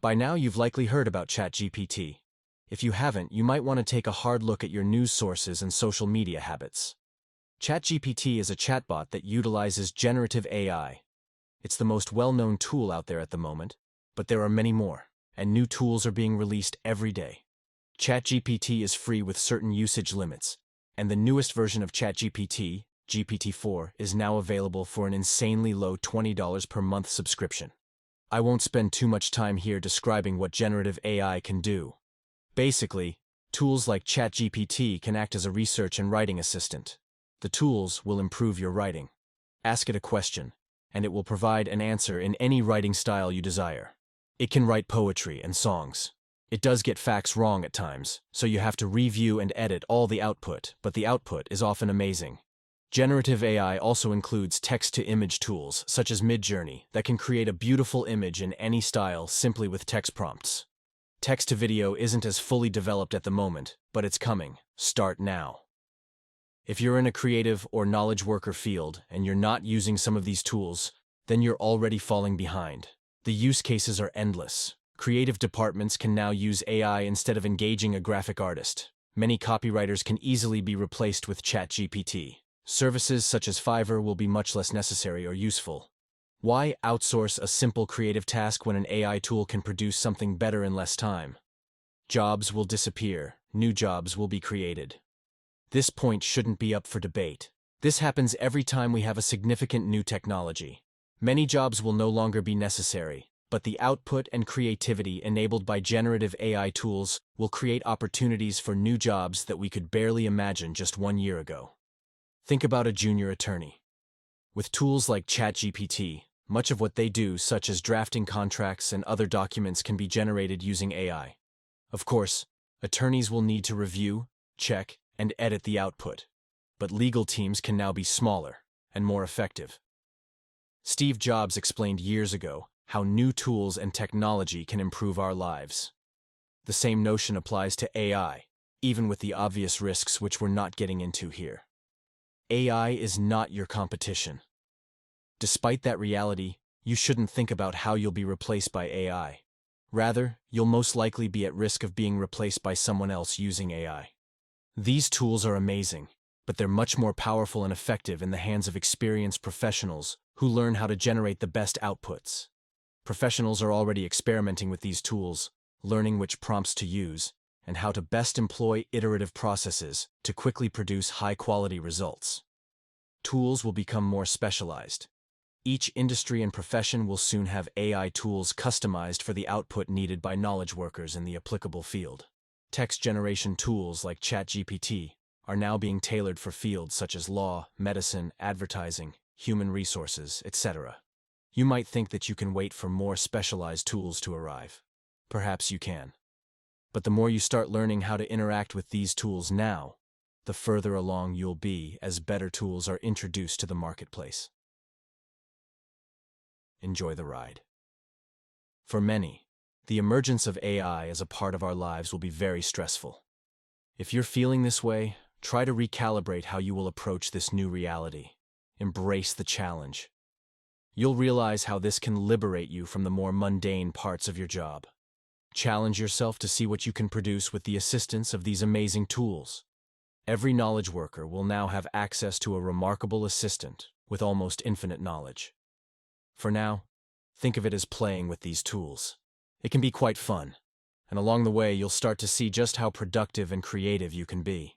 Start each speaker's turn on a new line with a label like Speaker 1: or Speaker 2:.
Speaker 1: By now, you've likely heard about Chat GPT. If you haven't, you might want to take a hard look at your news sources and social media habits. Chat GPT is a chatbot that utilizes generative AI. It's the most well-known tool out there at the moment, but there are many more, and new tools are being released every day. Chat GPT is free with certain usage limits, and the newest version of Chat GPT, GPT-4, is now available for an insanely low $20 per month subscription. I won't spend too much time here describing what generative AI can do. Basically, tools like Chat GPT can act as a research and writing assistant. The tools will improve your writing. Ask it a question, and it will provide an answer in any writing style you desire. It can write poetry and songs. It does get facts wrong at times, so you have to review and edit all the output, but the output is often amazing. Generative AI also includes text-to-image tools, such as Midjourney, that can create a beautiful image in any style simply with text prompts. Text-to-video isn't as fully developed at the moment, but it's coming. Start now. If you're in a creative or knowledge worker field and you're not using some of these tools, then you're already falling behind. The use cases are endless. Creative departments can now use AI instead of engaging a graphic artist. Many copywriters can easily be replaced with Chat GPT. Services such as Fiverr will be much less necessary or useful. Why outsource a simple creative task when an AI tool can produce something better in less time? Jobs will disappear. New jobs will be created. This point shouldn't be up for debate. This happens every time we have a significant new technology. Many jobs will no longer be necessary, but the output and creativity enabled by generative AI tools will create opportunities for new jobs that we could barely imagine just 1 year ago. Think about a junior attorney. With tools like ChatGPT, much of what they do, such as drafting contracts and other documents, can be generated using AI. Of course, attorneys will need to review, check, and edit the output, but legal teams can now be smaller and more effective. Steve Jobs explained years ago how new tools and technology can improve our lives. The same notion applies to AI, even with the obvious risks which we're not getting into here. AI is not your competition. Despite that reality, you shouldn't think about how you'll be replaced by AI. Rather, you'll most likely be at risk of being replaced by someone else using AI. These tools are amazing, but they're much more powerful and effective in the hands of experienced professionals who learn how to generate the best outputs. Professionals are already experimenting with these tools, learning which prompts to use, and how to best employ iterative processes to quickly produce high-quality results. Tools will become more specialized. Each industry and profession will soon have AI tools customized for the output needed by knowledge workers in the applicable field. Text generation tools like ChatGPT are now being tailored for fields such as law, medicine, advertising, human resources, etc. You might think that you can wait for more specialized tools to arrive. Perhaps you can. But the more you start learning how to interact with these tools now, the further along you'll be as better tools are introduced to the marketplace. Enjoy the ride. For many, the emergence of AI as a part of our lives will be very stressful. If you're feeling this way, try to recalibrate how you will approach this new reality. Embrace the challenge. You'll realize how this can liberate you from the more mundane parts of your job. Challenge yourself to see what you can produce with the assistance of these amazing tools. Every knowledge worker will now have access to a remarkable assistant with almost infinite knowledge. For now, think of it as playing with these tools. It can be quite fun, and along the way you'll start to see just how productive and creative you can be.